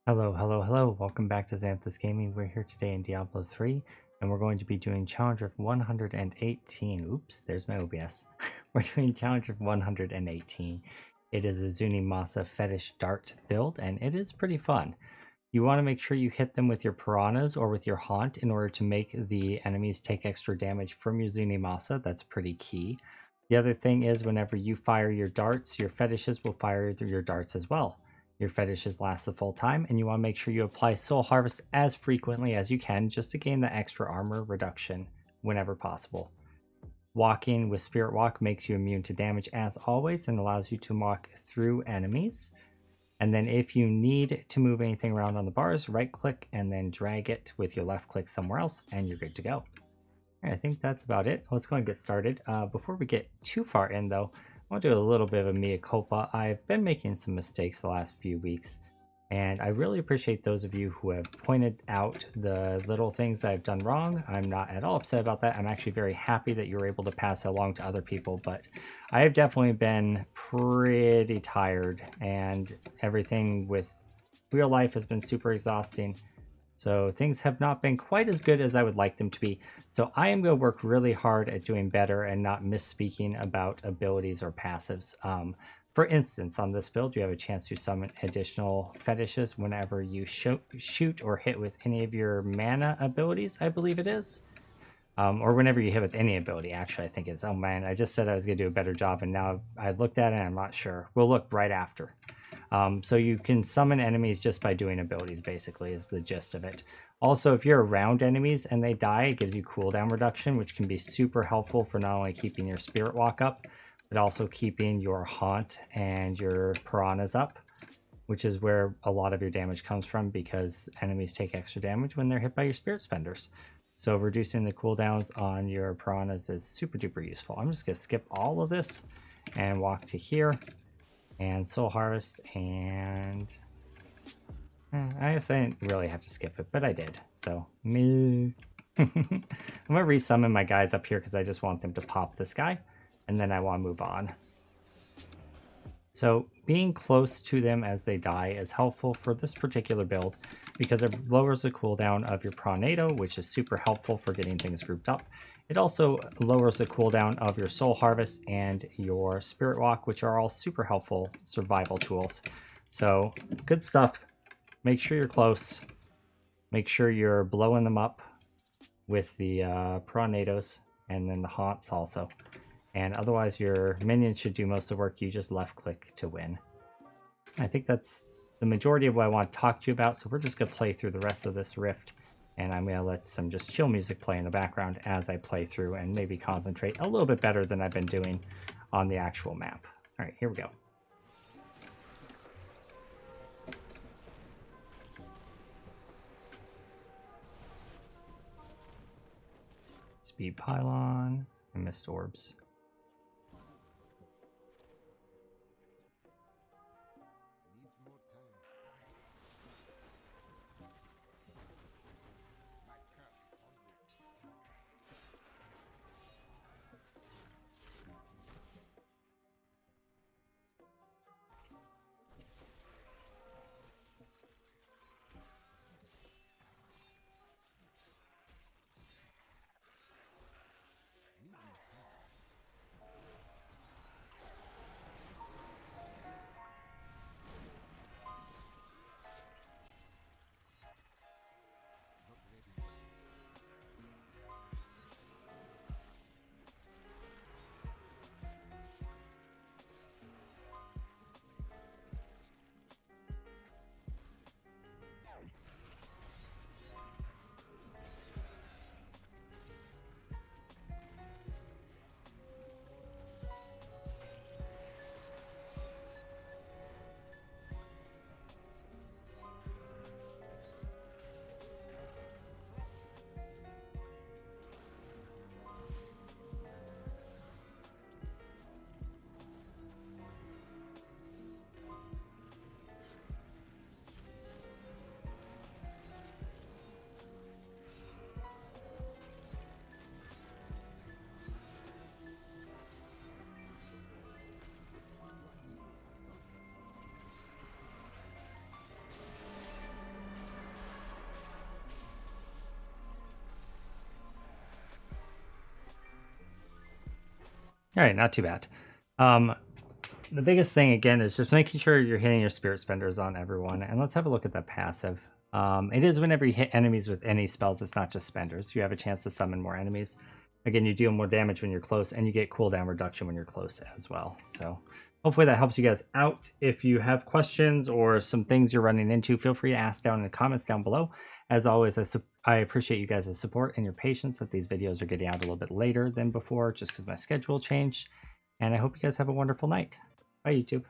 Hello, hello, hello. Welcome back to Zanthyst Gaming. We're here today in Diablo 3, and we're going to be doing Challenge of 118. Oops, there's my OBS. We're doing Challenge of 118. It is a Zunimasa Fetish Dart build, and it is pretty fun. You want to make sure you hit them with your piranhas or with your haunt in order to make the enemies take extra damage from your Zunimasa. That's pretty key. The other thing is whenever you fire your darts, your fetishes will fire your darts as well. Your fetishes last the full time, and you want to make sure you apply Soul Harvest as frequently as you can just to gain the extra armor reduction whenever possible. Walking with Spirit Walk makes you immune to damage as always and allows you to walk through enemies. And then if you need to move anything around on the bars, right click and then drag it with your left click somewhere else and you're good to go. I think that's about it. Let's go and get started. Before we get too far in though, I want to do a little bit of a mea culpa. I've been making some mistakes the last few weeks, and I really appreciate those of you who have pointed out the little things that I've done wrong. I'm not at all upset about that. I'm actually very happy that you're able to pass it along to other people, but I have definitely been pretty tired, and everything with real life has been super exhausting. So things have not been quite as good as I would like them to be. So I am going to work really hard at doing better and not misspeaking about abilities or passives. For instance, on this build, you have a chance to summon additional fetishes whenever you shoot or hit with any of your mana abilities, I believe it is. Or whenever you hit with any ability, actually, I think it's, oh man, I just said I was going to do a better job, and now I looked at it and I'm not sure. We'll look right after. So you can summon enemies just by doing abilities, basically, is the gist of it. Also, if you're around enemies and they die, it gives you cooldown reduction, which can be super helpful for not only keeping your Spirit Walk up, but also keeping your Haunt and your Piranhas up, which is where a lot of your damage comes from, because enemies take extra damage when they're hit by your Spirit Spenders. So reducing the cooldowns on your Piranhas is super duper useful. I'm just going to skip all of this and walk to here. And Soul Harvest, and I guess I didn't really have to skip it, but I did. So, me. I'm going to resummon my guys up here because I just want them to pop this guy, and then I want to move on. So, being close to them as they die is helpful for this particular build because it lowers the cooldown of your Tornado, which is super helpful for getting things grouped up. It also lowers the cooldown of your Soul Harvest and your Spirit Walk, which are all super helpful survival tools. So, good stuff. Make sure you're close. Make sure you're blowing them up with the Tornadoes and then the Haunts also. And otherwise, your minions should do most of the work. You just left click to win. I think that's the majority of what I want to talk to you about. So we're just going to play through the rest of this rift. And I'm going to let some just chill music play in the background as I play through and maybe concentrate a little bit better than I've been doing on the actual map. All right, here we go. Speed Pylon and Mist Orbs. All right, not too bad. The biggest thing again is just making sure you're hitting your spirit spenders on everyone. And let's have a look at that passive. It is whenever you hit enemies with any spells, it's not just spenders. You have a chance to summon more enemies. Again, you deal more damage when you're close, and you get cooldown reduction when you're close as well. So hopefully that helps you guys out. If you have questions or some things you're running into, feel free to ask down in the comments down below. As always, I appreciate you guys' support and your patience that these videos are getting out a little bit later than before, just because my schedule changed. And I hope you guys have a wonderful night. Bye, YouTube.